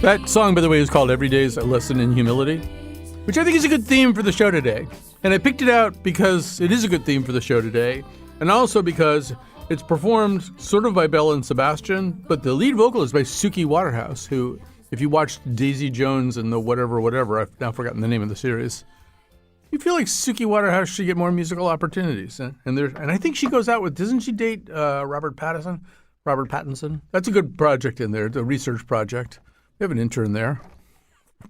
That song, by the way, is called Every Day's a Lesson in Humility, which I think is a good theme for the show today. And I picked it out because it is a good theme for the show today, and also because it's performed sort of by Belle and Sebastian, but the lead vocal is by Suki Waterhouse, who, if you watched Daisy Jones and the whatever, I've now forgotten the name of the series, you feel like Suki Waterhouse should get more musical opportunities. And I think she goes out with, doesn't she date Robert Pattinson? That's a good project in there, the research project. We have an intern there.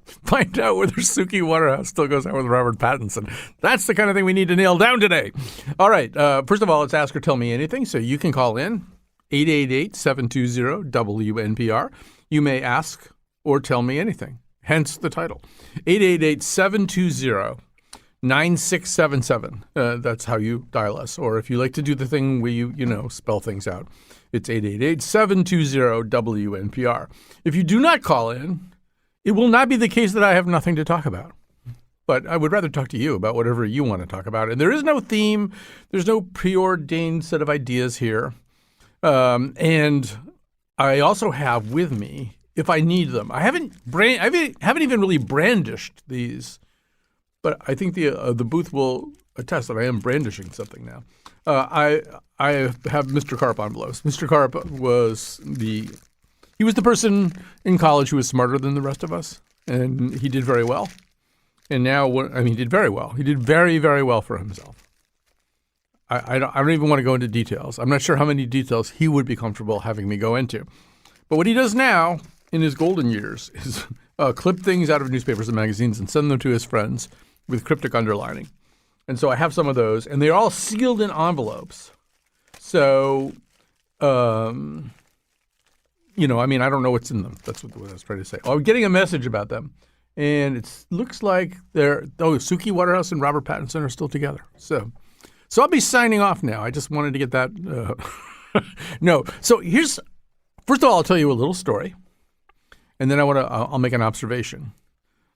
Find out whether Suki Waterhouse still goes out with Robert Pattinson. That's the kind of thing we need to nail down today. All right. First of all, it's Ask or Tell Me Anything. So you can call in 888-720-WNPR. You may ask or tell me anything, hence the title. 888-720-9677. That's how you dial us. Or if you like to do the thing where you spell things out, it's 888-720-WNPR. If you do not call in, it will not be the case that I have nothing to talk about. But I would rather talk to you about whatever you want to talk about. And there is no theme. There's no preordained set of ideas here. And I also have with me, if I need them, I haven't even really brandished these, but I think the booth will attest that I am brandishing something now. I have Mr. Karp envelopes. Mr. Karp was the person in college who was smarter than the rest of us, and he did very well. And now, he did very well. He did very, very well for himself. I don't even want to go into details. I'm not sure how many details he would be comfortable having me go into. But what he does now in his golden years is clip things out of newspapers and magazines and send them to his friends with cryptic underlining. And so I have some of those, and they're all sealed in envelopes. So, I don't know what's in them. That's what I was trying to say. I'm getting a message about them, and it looks like Suki Waterhouse and Robert Pattinson are still together. So I'll be signing off now. I just wanted to get that. No. So first of all, I'll tell you a little story, and then I'll make an observation.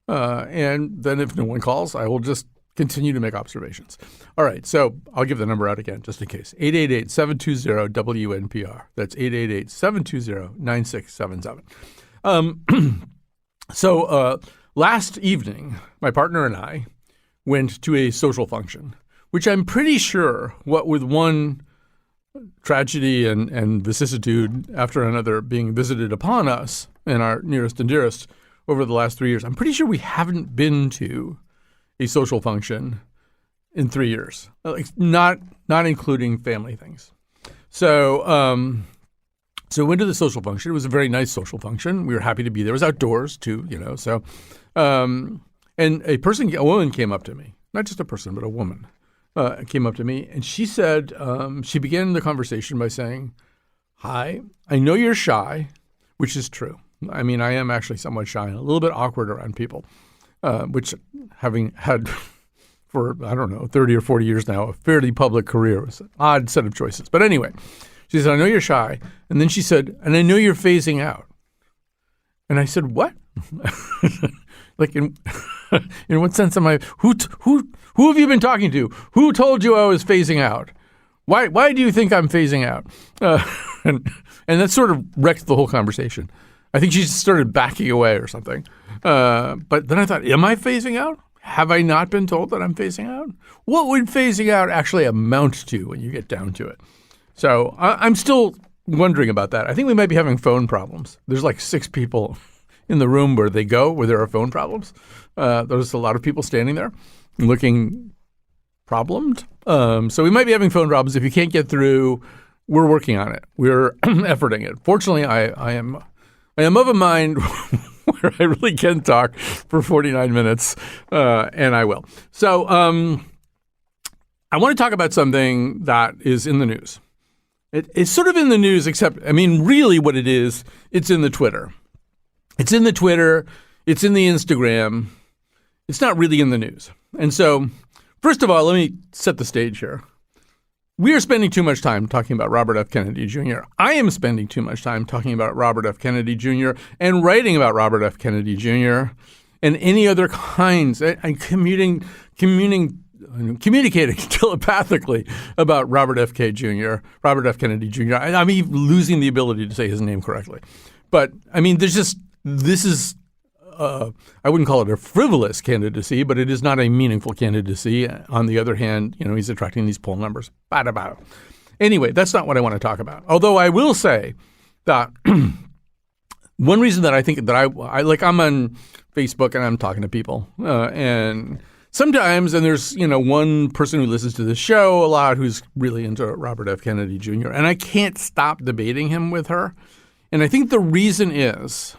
And then if no one calls, I will just continue to make observations. All right, so I'll give the number out again just in case. 888-720-WNPR. That's 888-720-9677. So last evening, my partner and I went to a social function, which I'm pretty sure, what with one tragedy and vicissitude after another being visited upon us and our nearest and dearest over the last 3 years, I'm pretty sure we haven't been to a social function in 3 years, not including family things. So we went to the social function. It was a very nice social function. We were happy to be there. It was outdoors too, So, and a woman came up to me, not just a person, but a woman came up to me, and she said, she began the conversation by saying, "Hi, I know you're shy," which is true. I am actually somewhat shy and a little bit awkward around people. Which, having had for, 30 or 40 years now, a fairly public career, was an odd set of choices. But anyway, she said, "I know you're shy." And then she said, "And I know you're phasing out." And I said, "What?" Like, in what sense am I? Who have you been talking to? Who told you I was phasing out? Why do you think I'm phasing out? And that sort of wrecked the whole conversation. I think she just started backing away or something. But then I thought, am I phasing out? Have I not been told that I'm phasing out? What would phasing out actually amount to when you get down to it? So I'm still wondering about that. I think we might be having phone problems. There's like 6 people in the room where there are phone problems. There's a lot of people standing there looking problemed. So we might be having phone problems. If you can't get through, we're working on it. We're efforting it. Fortunately, I am of a mind where I really can talk for 49 minutes, and I will. So I want to talk about something that is in the news. It's sort of in the news, except, really what it is, it's in the Twitter. It's in the Twitter. It's in the Instagram. It's not really in the news. And so, first of all, let me set the stage here. We are spending too much time talking about Robert F. Kennedy Jr. I am spending too much time talking about Robert F. Kennedy Jr. and writing about Robert F. Kennedy Jr. and any other kinds and communicating telepathically about Robert F. Kennedy Jr. I'm even losing the ability to say his name correctly. But there's this is I wouldn't call it a frivolous candidacy, but it is not a meaningful candidacy. On the other hand, he's attracting these poll numbers. Anyway, that's not what I want to talk about. Although I will say that one reason that I think that I like, I'm on Facebook and I'm talking to people, and sometimes, and there's one person who listens to this show a lot who's really into Robert F. Kennedy Jr., and I can't stop debating him with her. And I think the reason is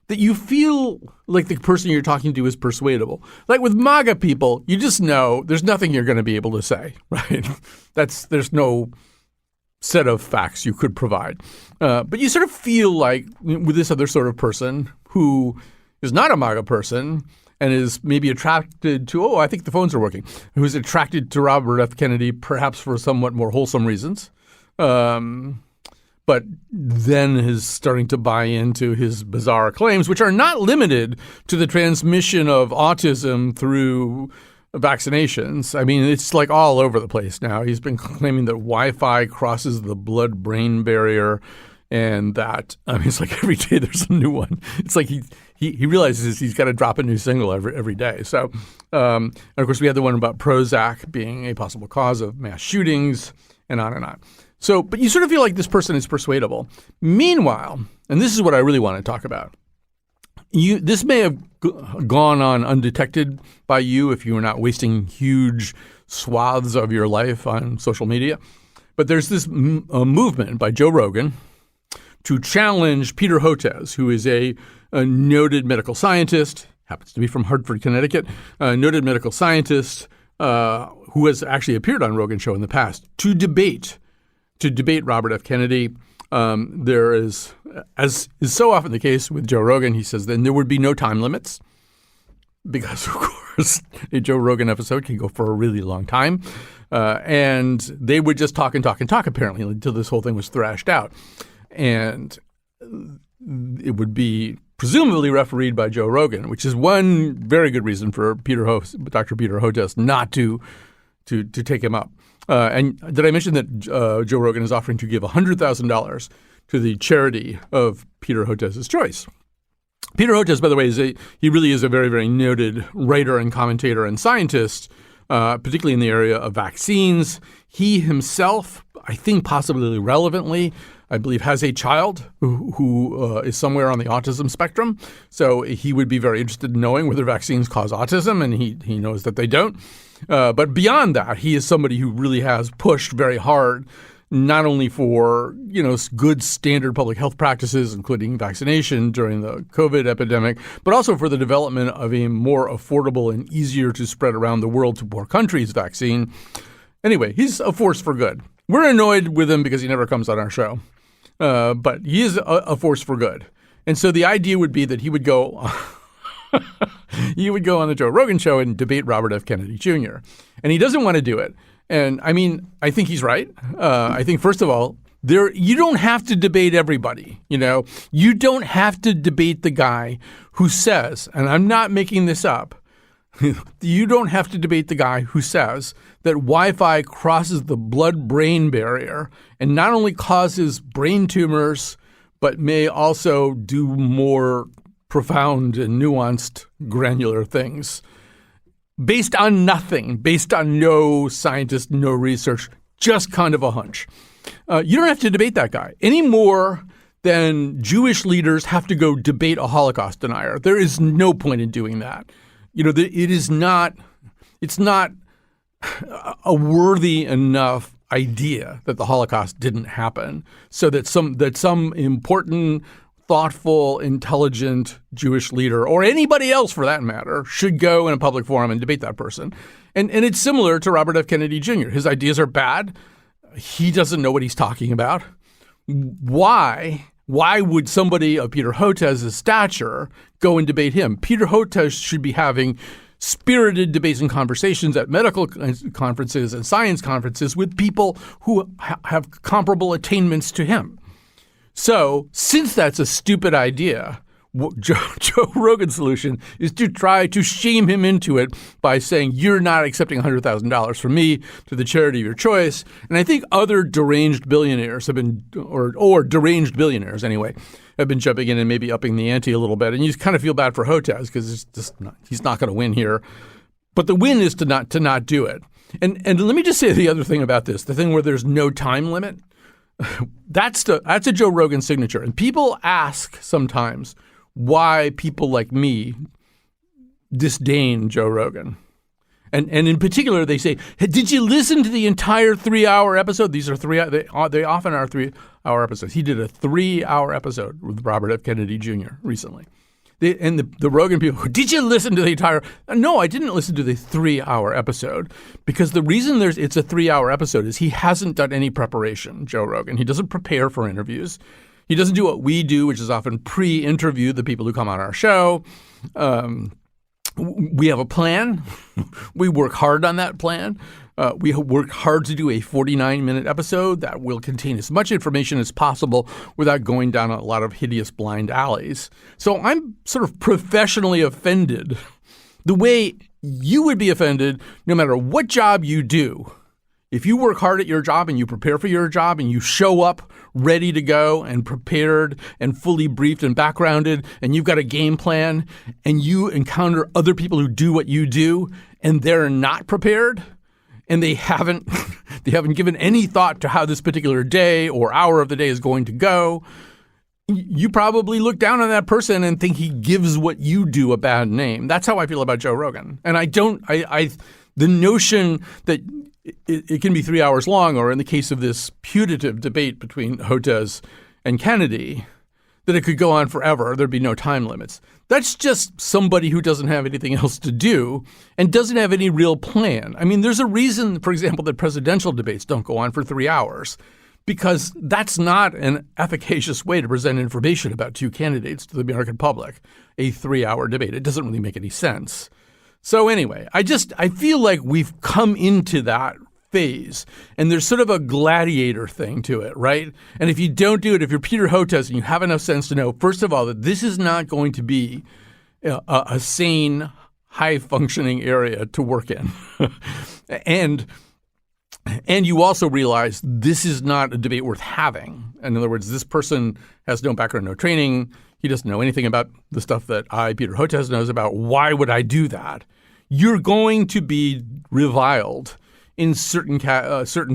that you feel like the person you're talking to is persuadable. Like with MAGA people, you just know there's nothing you're going to be able to say, right? There's no set of facts you could provide. But you sort of feel like with this other sort of person who is not a MAGA person and is maybe attracted to, I think the phones are working, who's attracted to Robert F. Kennedy perhaps for somewhat more wholesome reasons, but then is starting to buy into his bizarre claims, which are not limited to the transmission of autism through vaccinations. I mean, it's like all over the place now. He's been claiming that Wi-Fi crosses the blood-brain barrier, and that it's like every day there's a new one. It's like he realizes he's got to drop a new single every day. So, and of course, we had the one about Prozac being a possible cause of mass shootings, and on and on. So, but you sort of feel like this person is persuadable. Meanwhile, and this is what I really want to talk about, this may have gone on undetected by you if you were not wasting huge swaths of your life on social media. But there's this movement by Joe Rogan to challenge Peter Hotez, who is a noted medical scientist, happens to be from Hartford, Connecticut, a noted medical scientist who has actually appeared on Rogan's show in the past, to debate Robert F. Kennedy. There is, as is so often the case with Joe Rogan, he says then there would be no time limits because, of course, a Joe Rogan episode can go for a really long time. And they would just talk and talk and talk, apparently, until this whole thing was thrashed out. And it would be presumably refereed by Joe Rogan, which is one very good reason for Dr. Peter Hotez not to take him up. And did I mention that Joe Rogan is offering to give $100,000 to the charity of Peter Hotez's choice? Peter Hotez, by the way, he really is a very, very noted writer and commentator and scientist, particularly in the area of vaccines. He himself, I think possibly relevantly, I believe, has a child who is somewhere on the autism spectrum. So he would be very interested in knowing whether vaccines cause autism, and he knows that they don't. But beyond that, he is somebody who really has pushed very hard, not only for good standard public health practices, including vaccination during the COVID epidemic, but also for the development of a more affordable and easier to spread around the world to poor countries vaccine. Anyway, he's a force for good. We're annoyed with him because he never comes on our show, but he is a force for good. And so the idea would be that he would go he would go on the Joe Rogan show and debate Robert F. Kennedy Jr. And he doesn't want to do it. And I mean, I think he's right. I think, first of all, you don't have to debate everybody. You don't have to debate the guy who says, and I'm not making this up, you don't have to debate the guy who says that Wi-Fi crosses the blood-brain barrier and not only causes brain tumors, but may also do more profound and nuanced granular things based on nothing, based on no scientist, no research, just kind of a hunch. You don't have to debate that guy any more than Jewish leaders have to go debate a Holocaust denier. There is no point in doing that. It's not a worthy enough idea that the Holocaust didn't happen so that some important, thoughtful, intelligent Jewish leader, or anybody else for that matter, should go in a public forum and debate that person. And it's similar to Robert F. Kennedy Jr. His ideas are bad. He doesn't know what he's talking about. Why would somebody of Peter Hotez's stature go and debate him? Peter Hotez should be having spirited debates and conversations at medical conferences and science conferences with people who have comparable attainments to him. So since that's a stupid idea, Joe Rogan's solution is to try to shame him into it by saying, you're not accepting $100,000 from me to the charity of your choice. And I think other deranged billionaires have been, or deranged billionaires anyway, have been jumping in and maybe upping the ante a little bit. And you kind of feel bad for Hotez because he's not going to win here. But the win is to not do it. And let me just say the other thing about this, the thing where there's no time limit. That's a Joe Rogan signature. And people ask sometimes why people like me disdain Joe Rogan. And in particular, they say, hey, did you listen to the entire 3-hour episode? These are they often are 3-hour episodes. He did a 3-hour episode with Robert F. Kennedy Jr. recently. The Rogan people, did you listen to the entire? No, I didn't listen to the 3-hour episode because the reason it's a 3-hour episode is he hasn't done any preparation, Joe Rogan. He doesn't prepare for interviews. He doesn't do what we do, which is often pre-interview the people who come on our show. We have a plan. We work hard on that plan. We work hard to do a 49-minute episode that will contain as much information as possible without going down a lot of hideous blind alleys. So I'm sort of professionally offended the way you would be offended no matter what job you do. If you work hard at your job and you prepare for your job and you show up ready to go and prepared and fully briefed and backgrounded and you've got a game plan and you encounter other people who do what you do and they're not prepared and they haven't given any thought to how this particular day or hour of the day is going to go, you probably look down on that person and think he gives what you do a bad name. That's how I feel about Joe Rogan. And the notion that it can be 3 hours long, or in the case of this putative debate between Hotez and Kennedy, that it could go on forever. There'd be no time limits. That's just somebody who doesn't have anything else to do and doesn't have any real plan. I mean, there's a reason, for example, that presidential debates don't go on for 3 hours, because that's not an efficacious way to present information about two candidates to the American public, a 3-hour debate. It doesn't really make any sense. So anyway, I feel like we've come into that phase and there's sort of a gladiator thing to it, right? And if you don't do it, if you're Peter Hotez and you have enough sense to know, first of all, that this is not going to be a sane, high-functioning area to work in. And you also realize this is not a debate worth having. In other words, this person has no background, no training. He doesn't know anything about the stuff that Peter Hotez, knows about. Why would I do that? You're going to be reviled in certain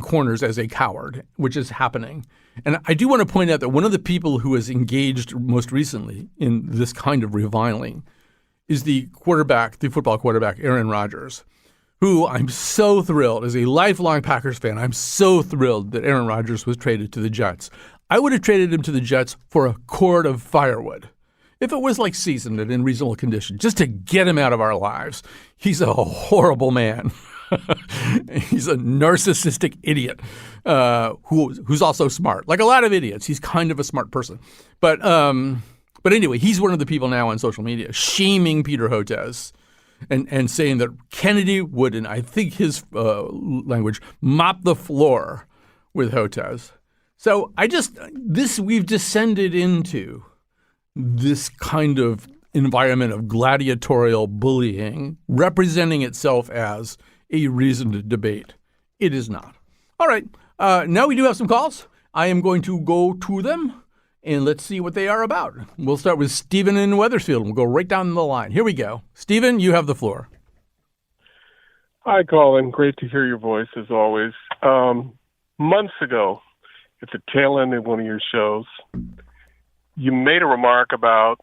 corners as a coward, which is happening. And I do want to point out that one of the people who has engaged most recently in this kind of reviling is the football quarterback, Aaron Rodgers, who I'm so thrilled, as a lifelong Packers fan, I'm so thrilled that Aaron Rodgers was traded to the Jets. I would have traded him to the Jets for a cord of firewood. If it was like seasoned and in reasonable condition, just to get him out of our lives. He's a horrible man. He's a narcissistic idiot who's also smart. Like a lot of idiots, he's kind of a smart person. But anyway, he's one of the people now on social media shaming Peter Hotez and saying that Kennedy would, and I think his language, mop the floor with Hotez. So we've descended into this kind of environment of gladiatorial bullying representing itself as a reason to debate. It is not. All right. Now we do have some calls. I am going to go to them and let's see what they are about. We'll start with Stephen in Wethersfield. We'll go right down the line. Here we go. Stephen, you have the floor. Hi, Colin. Great to hear your voice as always. Months ago, at the tail end of one of your shows, you made a remark about,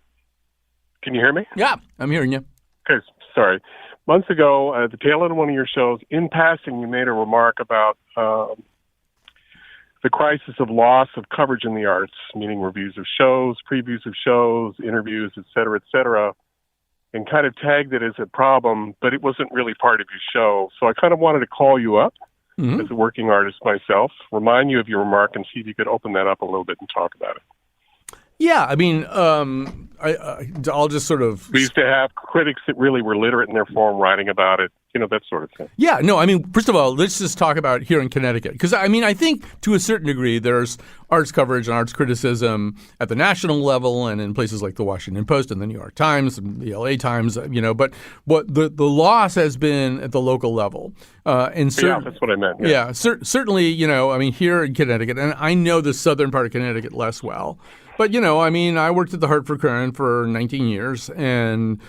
can you hear me? Yeah, I'm hearing you. Okay, sorry. Months ago, at the tail end of one of your shows, in passing, you made a remark about the crisis of loss of coverage in the arts, meaning reviews of shows, previews of shows, interviews, et cetera, and kind of tagged it as a problem, but it wasn't really part of your show. So I kind of wanted to call you up as a working artist myself, remind you of your remark, and see if you could open that up a little bit and talk about it. Yeah, I mean, I'll just sort of. We used to have critics that really were literate in their form, writing about it, that sort of thing. Yeah, no, I mean, first of all, let's just talk about here in Connecticut. Because, I mean, I think to a certain degree there's arts coverage and arts criticism at the national level and in places like the Washington Post and the New York Times and the LA Times, but what the loss has been at the local level. Yeah, that's what I meant. Yeah, certainly, I mean, here in Connecticut, and I know the southern part of Connecticut less well, but, I mean, I worked at the Hartford Courant for 19 years, and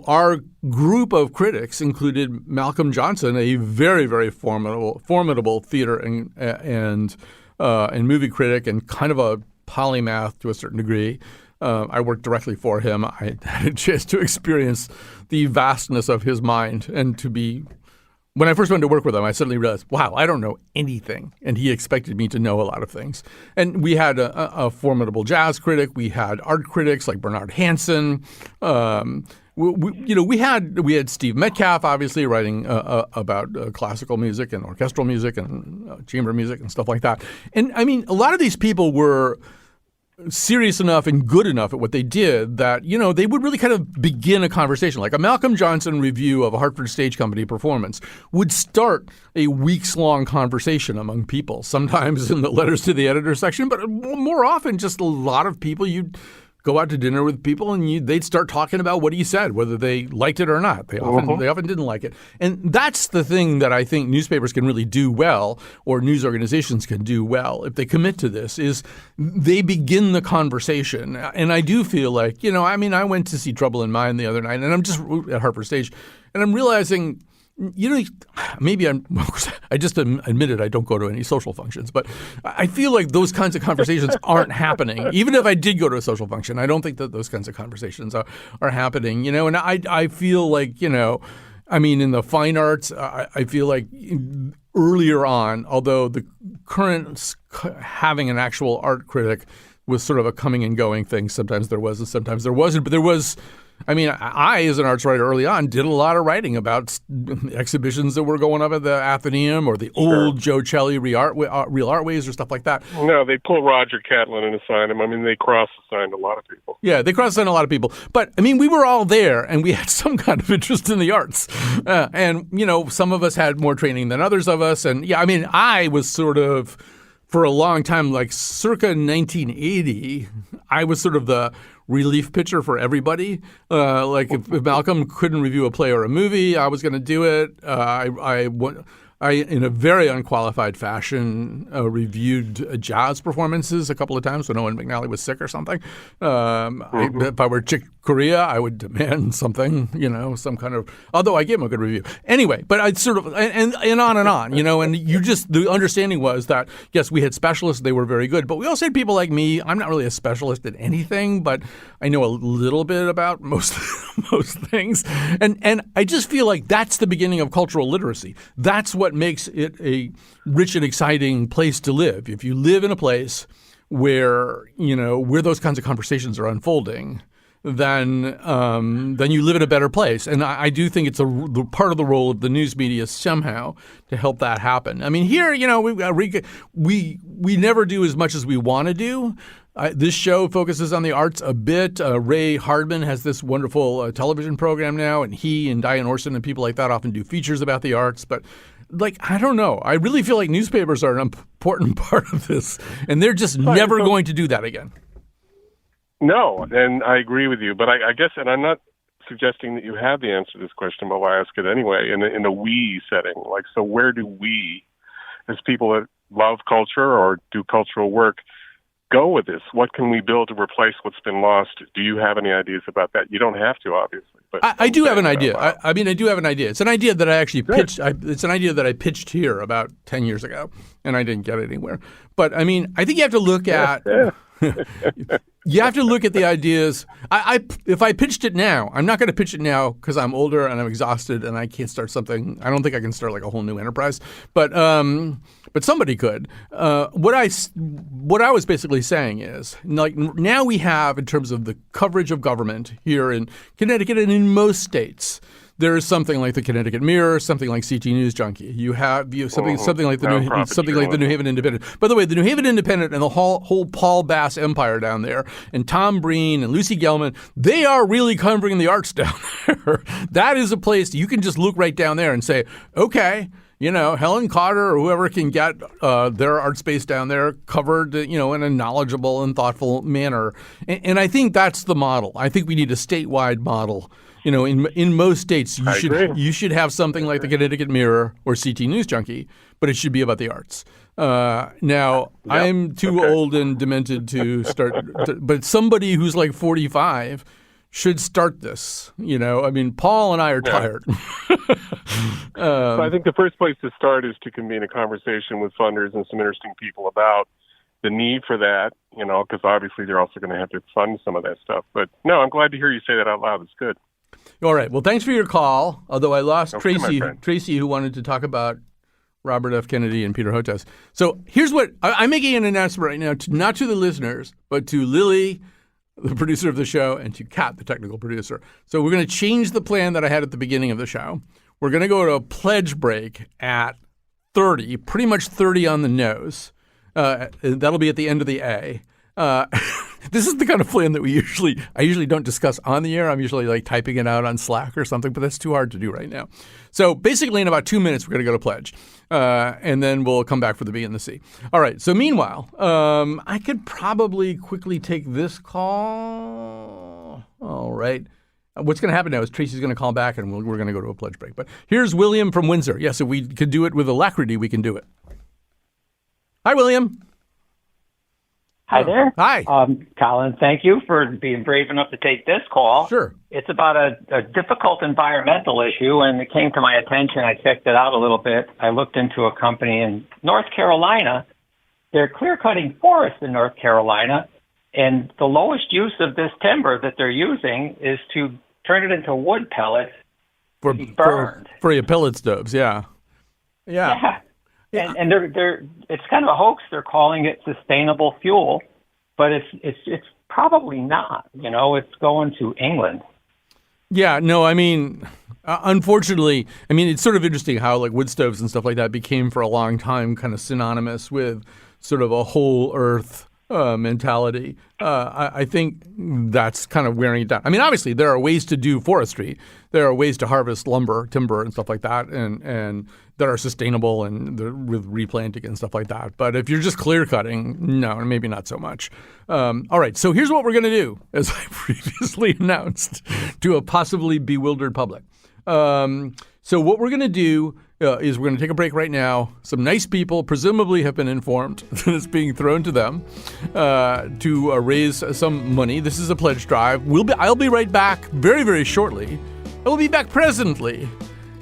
our group of critics included Malcolm Johnson, a very, very formidable theater and movie critic, and kind of a polymath to a certain degree. I worked directly for him. I had a chance to experience the vastness of his mind, and when I first went to work with him, I suddenly realized, wow, I don't know anything. And he expected me to know a lot of things. And we had a formidable jazz critic. We had art critics like Bernard Hansen. We had Steve Metcalf, obviously, writing about classical music and orchestral music and chamber music and stuff like that. And I mean, a lot of these people were serious enough and good enough at what they did that, they would really kind of begin a conversation. Like a Malcolm Johnson review of a Hartford Stage Company performance would start a weeks-long conversation among people, sometimes in the letters to the editor section, but more often just a lot of people. You'd go out to dinner with people and they'd start talking about what he said, whether they liked it or not. They often didn't like it. And that's the thing that I think newspapers can really do well, or news organizations can do well if they commit to this, is they begin the conversation. And I do feel like, I went to see Trouble in Mind the other night, and I'm just at Hartford Stage, and I'm realizing – maybe I just admitted I don't go to any social functions, but I feel like those kinds of conversations aren't happening. Even if I did go to a social function, I don't think that those kinds of conversations are happening, and I feel like, in the fine arts, I feel like earlier on, although the current having an actual art critic was sort of a coming and going thing. Sometimes there was and sometimes there wasn't, but there was – I, as an arts writer early on, did a lot of writing about exhibitions that were going up at the Athenaeum or the old Joe Celli Real Artways or stuff like that. No, they pulled Roger Catlin and assigned him. They cross-assigned a lot of people. Yeah, they cross-assigned a lot of people. But, we were all there, and we had some kind of interest in the arts. And, some of us had more training than others of us. And, I was sort of, for a long time, like circa 1980, I was sort of the relief pitcher for everybody. If Malcolm couldn't review a play or a movie, I was going to do it. I, in a very unqualified fashion, reviewed jazz performances a couple of times when Owen McNally was sick or something. If I were Chick Corea, I would demand something, some kind of – although I gave him a good review. Anyway, but I'd sort of – and on, and the understanding was that, yes, we had specialists. They were very good. But we also had people like me. I'm not really a specialist at anything, but I know a little bit about most things. And I just feel like that's the beginning of cultural literacy. That's what makes it a rich and exciting place to live. If you live in a place where those kinds of conversations are unfolding, then you live in a better place. And I do think it's the part of the role of the news media somehow to help that happen. Here, we never do as much as we want to do. This show focuses on the arts a bit. Ray Hardman has this wonderful television program now, and he and Diane Orson and people like that often do features about the arts. But I don't know. I really feel like newspapers are an important part of this, and they're just never going to do that again. No, and I agree with you. But I guess, and I'm not suggesting that you have the answer to this question, but I'll ask it anyway, in a we setting. So where do we, as people that love culture or do cultural work, go with this? What can we build to replace what's been lost? Do you have any ideas about that? You don't have to, obviously. But I do have an idea. I do have an idea. It's an idea that I actually pitched. It's an idea that I pitched here about 10 years ago, and I didn't get it anywhere. But, I think you have to look at you have to look at the ideas. If I pitched it now, I'm not going to pitch it now because I'm older and I'm exhausted and I can't start something. I don't think I can start a whole new enterprise. But somebody could. What I was basically saying is, now we have, in terms of the coverage of government here in Connecticut and in most states, there is something like the Connecticut Mirror, something like CT News Junkie. You have something like the New Haven Independent. By the way, the New Haven Independent and the whole Paul Bass empire down there, and Tom Breen and Lucy Gelman, they are really covering the arts down there. That is a place you can just look right down there and say, okay, Helen Cotter or whoever can get their art space down there covered, in a knowledgeable and thoughtful manner. And I think that's the model. I think we need a statewide model. In most states, you should have something like the Connecticut Mirror or CT News Junkie, but it should be about the arts. Now, I'm too old and demented to start, but somebody who's like 45 should start this. Paul and I are tired. So I think the first place to start is to convene a conversation with funders and some interesting people about the need for that, because obviously they're also going to have to fund some of that stuff. But no, I'm glad to hear you say that out loud. It's good. All right. Well, thanks for your call. Although I lost Tracy, who wanted to talk about Robert F. Kennedy and Peter Hotez. So here's what I'm making an announcement right now, not to the listeners, but to Lily, the producer of the show, and to Kat, the technical producer. So we're going to change the plan that I had at the beginning of the show. We're going to go to a pledge break at 30, pretty much 30 on the nose. That'll be at the end of the A. This is the kind of plan that I usually don't discuss on the air. I'm usually like typing it out on Slack or something, but that's too hard to do right now. So basically in about 2 minutes, we're going to go to pledge. And then we'll come back for the B and the C. All right. So meanwhile, I could probably quickly take this call. All right. What's going to happen now is Tracy's going to call back and we're going to go to a pledge break. But here's William from Windsor. Yes, if we could do it with alacrity, we can do it. Hi, William. Hi there. Hi. Colin, thank you for being brave enough to take this call. Sure. It's about a difficult environmental issue, and it came to my attention. I checked it out a little bit. I looked into a company in North Carolina. They're clear-cutting forests in North Carolina, and the lowest use of this timber that they're using is to turn it into wood pellets to be burned. For your pellet stoves, yeah. Yeah. And they're it's kind of a hoax. They're calling it sustainable fuel, but it's probably not. It's going to England. Yeah, no, unfortunately, it's sort of interesting how like wood stoves and stuff like that became for a long time kind of synonymous with sort of a whole earth mentality. I think that's kind of wearing it down. Obviously, there are ways to do forestry. There are ways to harvest timber, and stuff like that, and that are sustainable and with replanting and stuff like that. But if you're just clear cutting, no, maybe not so much. All right, so here's what we're going to do, as I previously announced to a possibly bewildered public. So what we're going to do is we're going to take a break right now. Some nice people presumably have been informed that it's being thrown to them to raise some money. This is a pledge drive. I'll be right back very, very shortly. I will be back presently.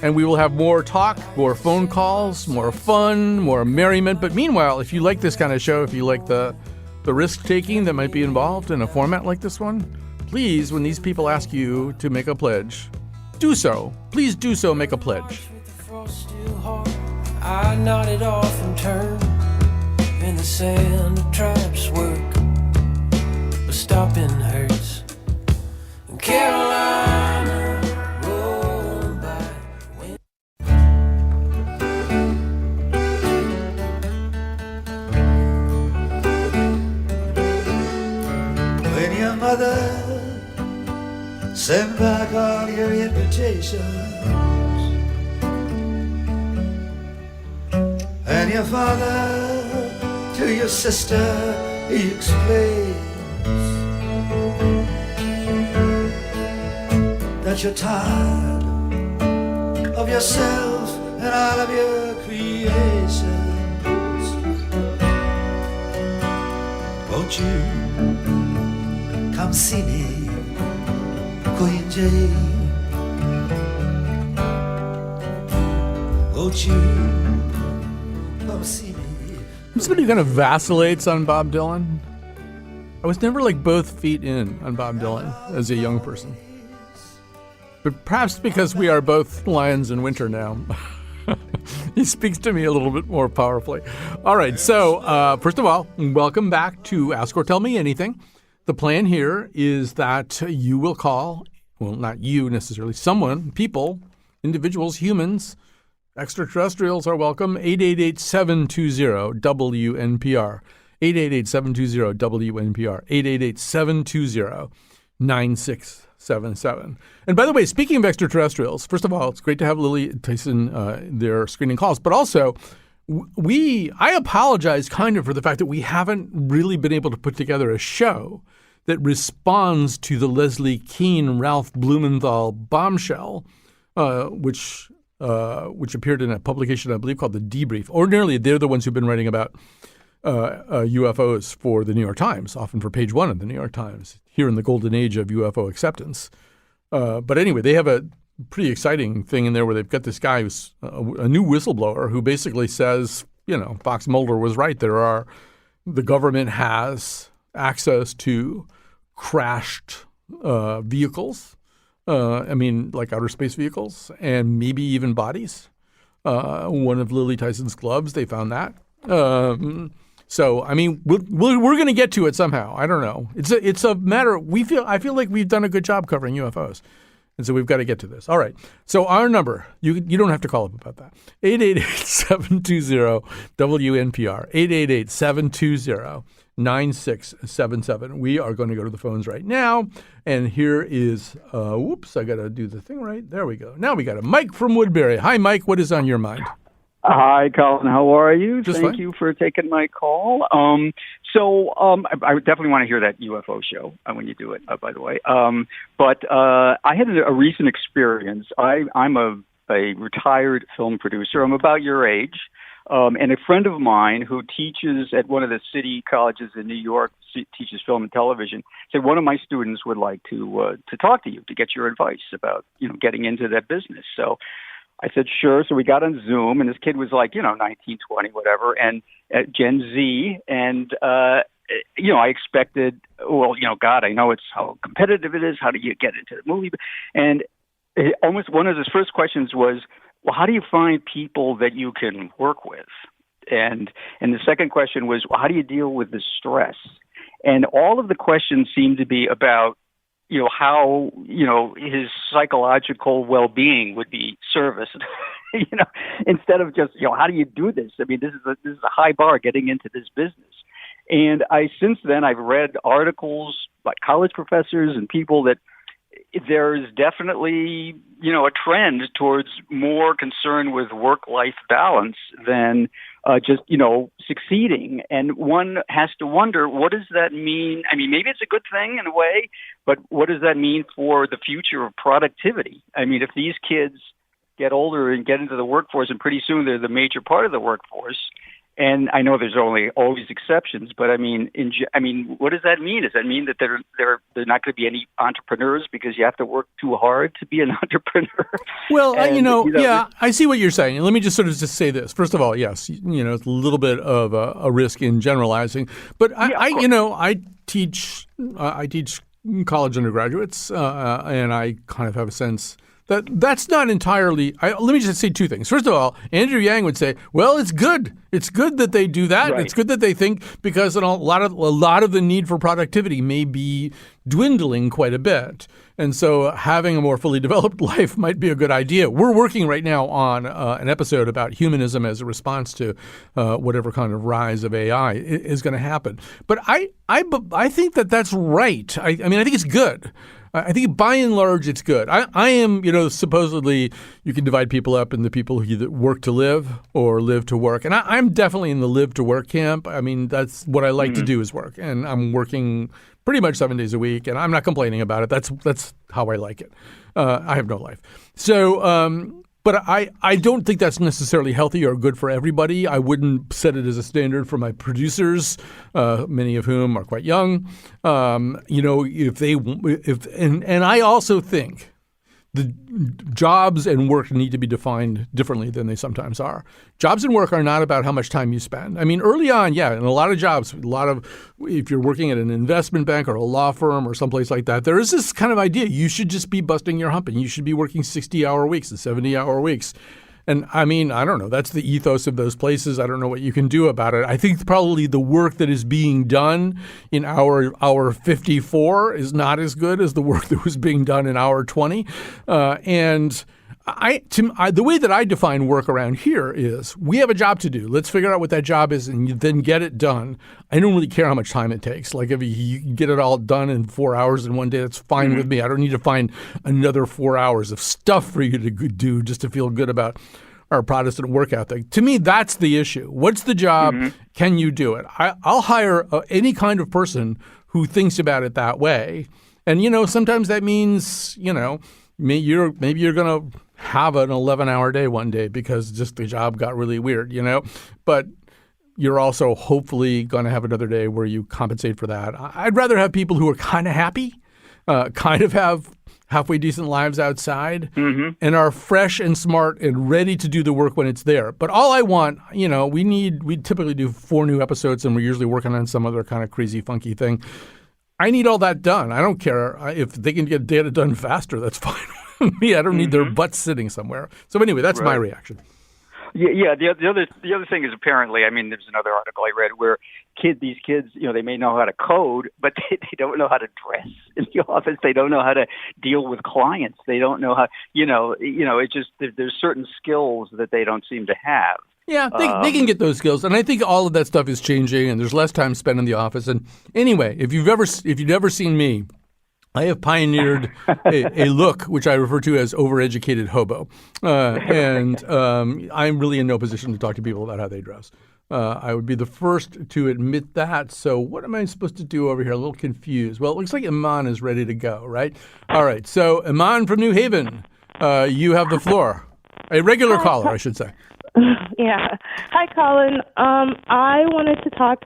And we will have more talk, more phone calls, more fun, more merriment. But meanwhile, if you like this kind of show, if you like the risk-taking that might be involved in a format like this one, please, when these people ask you to make a pledge, do so. Please do so, make a pledge. I nodded off and turned in the sand of traps work, but stopping hurts. In Carolina, rolling by. When your mother sent back all your invitations, and your father to your sister he explains that you're tired of yourself and all of your creations. Won't you come see me, Queen Jane? Won't you see me? I'm somebody who kind of vacillates on Bob Dylan. I was never like both feet in on Bob Dylan as a young person. But perhaps because we are both lions in winter now, he speaks to me a little bit more powerfully. All right, so first of all, welcome back to Ask or Tell Me Anything. The plan here is that you will call well, not you necessarily, someone, people, individuals, humans, extraterrestrials are welcome. 888-720-WNPR. 888-720-WNPR. 888-720-9677. And by the way, speaking of extraterrestrials, first of all, it's great to have Lily Tyson there screening calls, but also I apologize kind of for the fact that we haven't really been able to put together a show that responds to the Leslie Kean, Ralph Blumenthal bombshell, which appeared in a publication I believe called The Debrief. Ordinarily, they're the ones who've been writing about UFOs for the New York Times, often for page one of the New York Times, here in the golden age of UFO acceptance. But anyway, they have a pretty exciting thing in there where they've got this guy who's a new whistleblower who basically says, Fox Mulder was right. The government has access to crashed vehicles, like outer space vehicles, and maybe even bodies. One of Lily Tyson's clubs, they found that. So, we're going to get to it somehow. I don't know. It's a matter. I feel like we've done a good job covering UFOs. And so we've got to get to this. All right. So our number, you don't have to call up about that. 888-720-WNPR. 888-720-9677. We are going to go to the phones right now. And here is, I got to do the thing right. There we go. Now we got a Mike from Woodbury. Hi, Mike. What is on your mind? Hi, Colin. How are you? Just Thank fine. you for taking my call. I would definitely want to hear that UFO show when you do it, by the way. But I had a recent experience. I'm a retired film producer. I'm about your age. And a friend of mine who teaches at one of the city colleges in New York, teaches film and television, said one of my students would like to talk to you, to get your advice about, getting into that business. So I said, sure. So we got on Zoom, and this kid was like, 19, 20, whatever, and Gen Z. And, I expected, God, I know it's how competitive it is. How do you get into the movie? And almost one of his first questions was, well, how do you find people that you can work with? And the second question was, well, how do you deal with the stress? And all of the questions seemed to be about, how, his psychological well-being would be serviced, instead of just, how do you do this? I mean, this is a high bar getting into this business. And since then, I've read articles by college professors and people that there's definitely, a trend towards more concern with work-life balance than just, succeeding. And one has to wonder, what does that mean? I mean, maybe it's a good thing in a way, but what does that mean for the future of productivity? I mean, if these kids get older and get into the workforce, and pretty soon they're the major part of the workforce, and I know there's always exceptions, but I mean, what does that mean? Does that mean that there not going to be any entrepreneurs because you have to work too hard to be an entrepreneur? Well, yeah, I see what you're saying. And let me just sort of just say this. First of all, yes, it's a little bit of a risk in generalizing, but I teach college undergraduates, and I kind of have a sense that's not entirely. Let me just say two things. First of all, Andrew Yang would say, "Well, it's good. It's good that they do that. Right. It's good that they think, because a lot of the need for productivity may be dwindling quite a bit, and so having a more fully developed life might be a good idea." We're working right now on an episode about humanism as a response to whatever kind of rise of AI is going to happen. But I think that's right. I think it's good. I think by and large it's good. I am, supposedly you can divide people up into people who either work to live or live to work. And I'm definitely in the live to work camp. I mean, that's what I like to do is work. And I'm working pretty much 7 days a week, and I'm not complaining about it. That's how I like it. I have no life. So, but I don't think that's necessarily healthy or good for everybody. I wouldn't set it as a standard for my producers, many of whom are quite young. And I also think the jobs and work need to be defined differently than they sometimes are. Jobs and work are not about how much time you spend. I mean, early on, yeah, in a lot of jobs, if you're working at an investment bank or a law firm or someplace like that, there is this kind of idea you should just be busting your hump and you should be working 60-hour weeks and 70-hour weeks. And I mean, I don't know. That's the ethos of those places. I don't know what you can do about it. I think probably the work that is being done in hour 54 is not as good as the work that was being done in hour 20. And the way that I define work around here is we have a job to do. Let's figure out what that job is and then get it done. I don't really care how much time it takes. Like if you get it all done in 4 hours in one day, that's fine with me. I don't need to find another 4 hours of stuff for you to do just to feel good about our Protestant work ethic. To me, that's the issue. What's the job? Can you do it? I'll hire any kind of person who thinks about it that way. And, sometimes that means, maybe you're going to have an 11-hour day one day because just the job got really weird, But you're also hopefully going to have another day where you compensate for that. I'd rather have people who are kind of happy, kind of have halfway decent lives outside and are fresh and smart and ready to do the work when it's there. But all I want, we typically do 4 new episodes and we're usually working on some other kind of crazy, funky thing. I need all that done. I don't care if they can get data done faster. That's fine with me. I don't need their butts sitting somewhere. So anyway, that's my reaction. Yeah. The other thing is apparently, there's another article I read where these kids, they may know how to code, but they don't know how to dress in the office. They don't know how to deal with clients. They don't know how, it's just there's certain skills that they don't seem to have. Yeah, they can get those skills, and I think all of that stuff is changing, and there's less time spent in the office. And anyway, if you've ever seen me, I have pioneered a look which I refer to as overeducated hobo, and I'm really in no position to talk to people about how they dress. I would be the first to admit that. So what am I supposed to do over here? A little confused. Well, it looks like Iman is ready to go, right? All right. So Iman from New Haven, you have the floor. A regular caller, I should say. Yeah. Hi, Colin. I wanted to talk.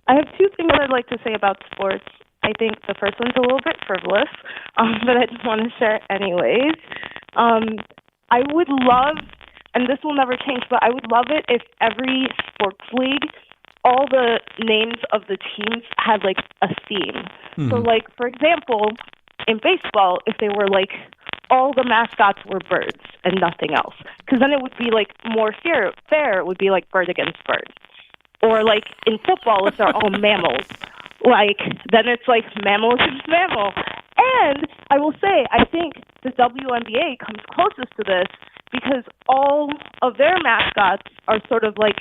I have 2 things I'd like to say about sports. I think the first one's a little bit frivolous, but I just want to share anyways. I would love, and this will never change, but I would love it if every sports league, all the names of the teams had like a theme. So like, for example, in baseball, if they were like, all the mascots were birds and nothing else. Because then it would be like more fair. It would be like bird against bird. Or like in football, if they're all mammals, then it's like mammal against mammal. And I will say, I think the WNBA comes closest to this because all of their mascots are sort of like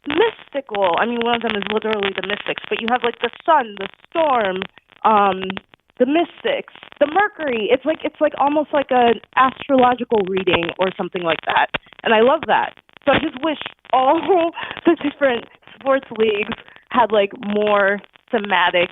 mystical. One of them is literally the Mystics, but you have like the sun, the storm, the Mystics, the Mercury. It's like almost like an astrological reading or something like that. And I love that. So I just wish all the different sports leagues had like more thematic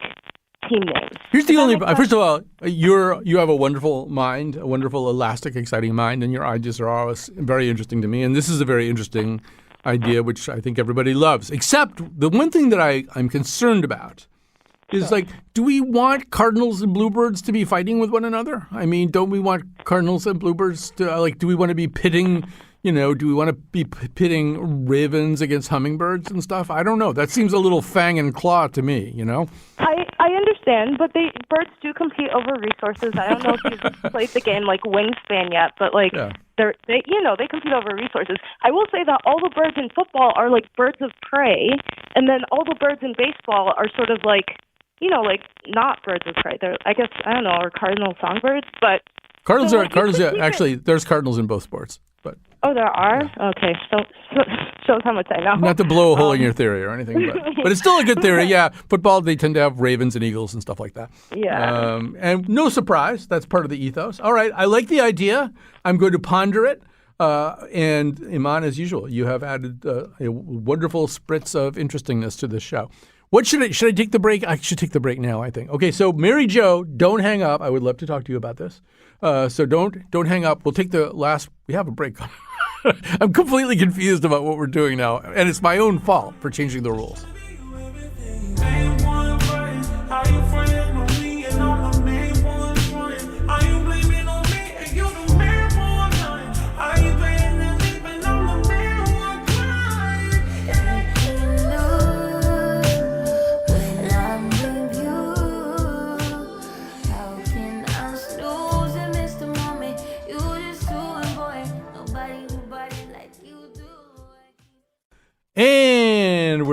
team names. Here's the only. First of all, you have a wonderful mind, a wonderful, elastic, exciting mind, and your ideas are always very interesting to me. And this is a very interesting idea, which I think everybody loves. Except the one thing that I'm concerned about is like, do we want cardinals and bluebirds to be fighting with one another? Don't we want cardinals and bluebirds to do we want to be pitting? Do we want to be pitting ravens against hummingbirds and stuff? I don't know. That seems a little fang and claw to me, I understand, but birds do compete over resources. I don't know if you've played the game like Wingspan yet, but they compete over resources. I will say that all the birds in football are like birds of prey, and then all the birds in baseball are sort of like, not birds of prey. They're, I guess, I don't know, are cardinal songbirds, but cardinals actually, there's cardinals in both sports. But oh, there are? Yeah. Okay, so shows how much I know. Not to blow a hole in your theory or anything, but it's still a good theory. Yeah, football, they tend to have ravens and eagles and stuff like that. Yeah. And no surprise, that's part of the ethos. All right, I like the idea. I'm going to ponder it. And Iman, as usual, you have added a wonderful spritz of interestingness to this show. What should I take the break? I should take the break now, I think. Okay, so Mary Jo, don't hang up. I would love to talk to you about this. So don't hang up. We'll take the last. We have a break. I'm completely confused about what we're doing now, and it's my own fault for changing the rules.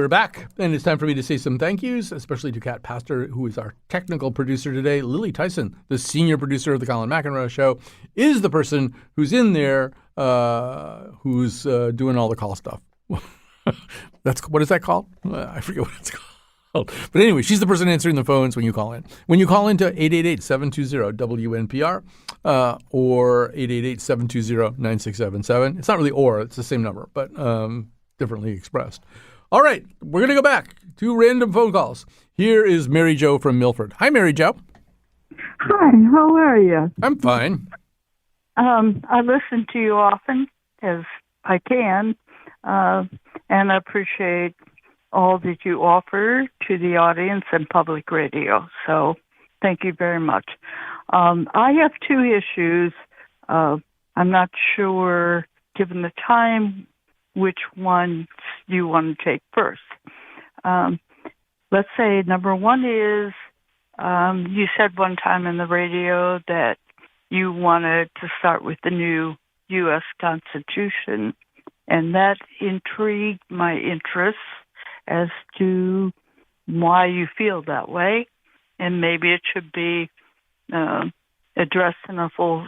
we're back, and it's time for me to say some thank yous, especially to Kat Pastor, who is our technical producer today. Lily Tyson, the senior producer of the Colin McEnroe Show, is the person who's in there, who's doing all the call stuff. What is that called? I forget what it's called. But anyway, she's the person answering the phones when you call in. When you call into 888-720-WNPR or 888-720-9677, it's not really it's the same number, but differently expressed. All right, we're going to go back to random phone calls. Here is Mary Jo from Milford. Hi, Mary Jo. Hi, how are you? I'm fine. I listen to you often as I can, and I appreciate all that you offer to the audience and public radio. So thank you very much. I have two issues. I'm not sure, given the time, which one you want to take first. Let's say number one is you said one time in the radio that you wanted to start with the new U.S. Constitution, and that intrigued my interest as to why you feel that way, and maybe it should be addressed in a full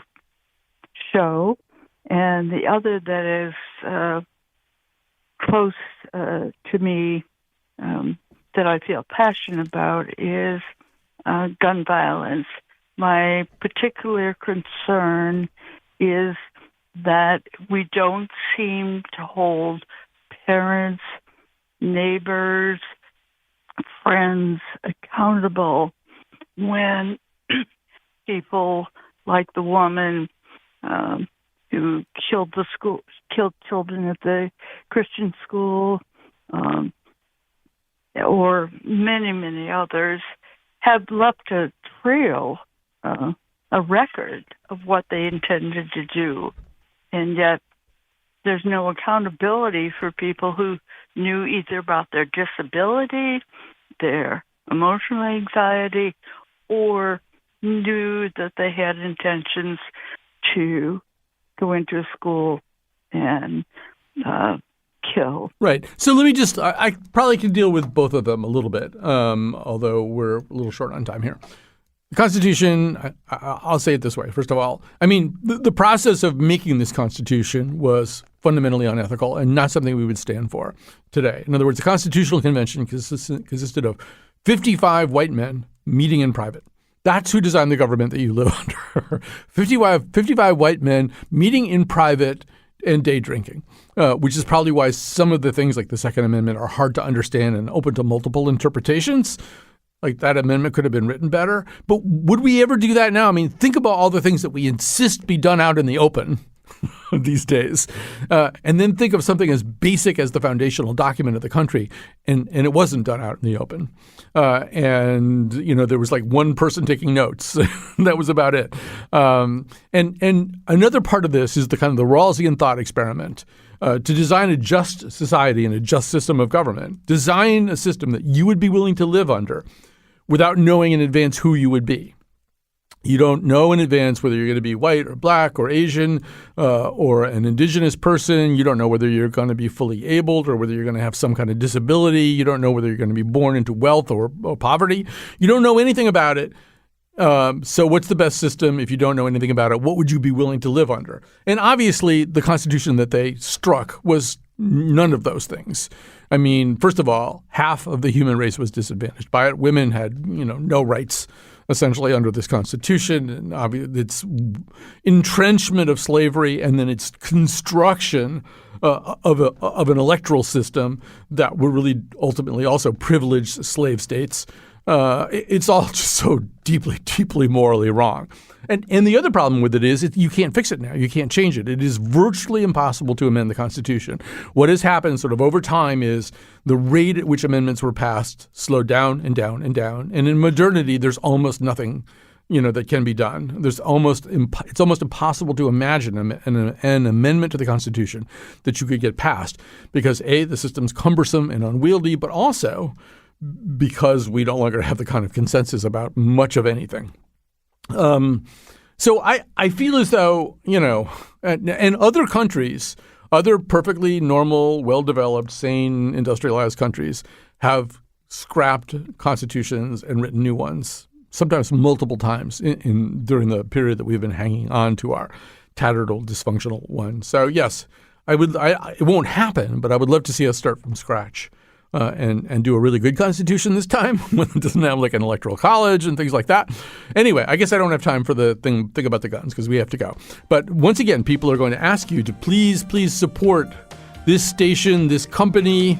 show. And the other that is close to me that I feel passionate about is gun violence. My particular concern is that we don't seem to hold parents, neighbors, friends accountable when people like the woman who killed children at the Christian school, or many others, have left a trail, a record of what they intended to do, and yet there's no accountability for people who knew either about their disability, their emotional anxiety, or knew that they had intentions to go into a school and kill. Right. So let me just, I probably can deal with both of them a little bit, although we're a little short on time here. The Constitution, I'll say it this way. First of all, I mean, the process of making this Constitution was fundamentally unethical and not something we would stand for today. In other words, the Constitutional Convention consisted of 55 white men meeting in private. That's who designed the government that you live under. 55 white men meeting in private and day drinking, which is probably why some of the things like the Second Amendment are hard to understand and open to multiple interpretations. Like that amendment could have been written better. But would we ever do that now? I mean, think about all the things that we insist be done out in the open these days. And then think of something as basic as the foundational document of the country. And it wasn't done out in the open. And, you know, there was like one person taking notes. That was about it. And another part of this is the kind of the Rawlsian thought experiment. To design a just society and a just system of government, design a system that you would be willing to live under without knowing in advance who you would be. You don't know in advance whether you're going to be white or black or Asian or an indigenous person. You don't know whether you're going to be fully abled or whether you're going to have some kind of disability. You don't know whether you're going to be born into wealth or poverty. You don't know anything about it. So what's the best system if you don't know anything about it? What would you be willing to live under? And obviously the Constitution that they struck was none of those things. I mean, first of all, half of the human race was disadvantaged by it. Women had, no rights essentially under this Constitution, and its entrenchment of slavery, and then its construction of an electoral system that would really ultimately also privilege slave states. It's all just so deeply morally wrong. And the other problem with it is you can't fix it now. You can't change it. It is virtually impossible to amend the Constitution. What has happened sort of over time is the rate at which amendments were passed slowed down and down and down. And in modernity, there's almost nothing that can be done. It's almost impossible to imagine an amendment to the Constitution that you could get passed because A, the system's cumbersome and unwieldy, but also because we no longer have the kind of consensus about much of anything. So I feel as though, and other countries Other perfectly normal, well-developed, sane, industrialized countries have scrapped constitutions and written new ones, sometimes multiple times during the period that we've been hanging on to our tattered old dysfunctional one. So yes, it won't happen, but I would love to see us start from scratch and do a really good constitution this time, one that doesn't have like an electoral college and things like that. Anyway, I guess I don't have time for the thing about the guns because we have to go. But once again, people are going to ask you to please support this station, this company.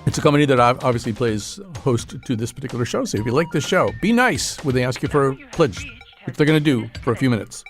It's a company that obviously plays host to this particular show. So if you like this show, be nice when they ask you for a pledge, which they're going to do for a few minutes.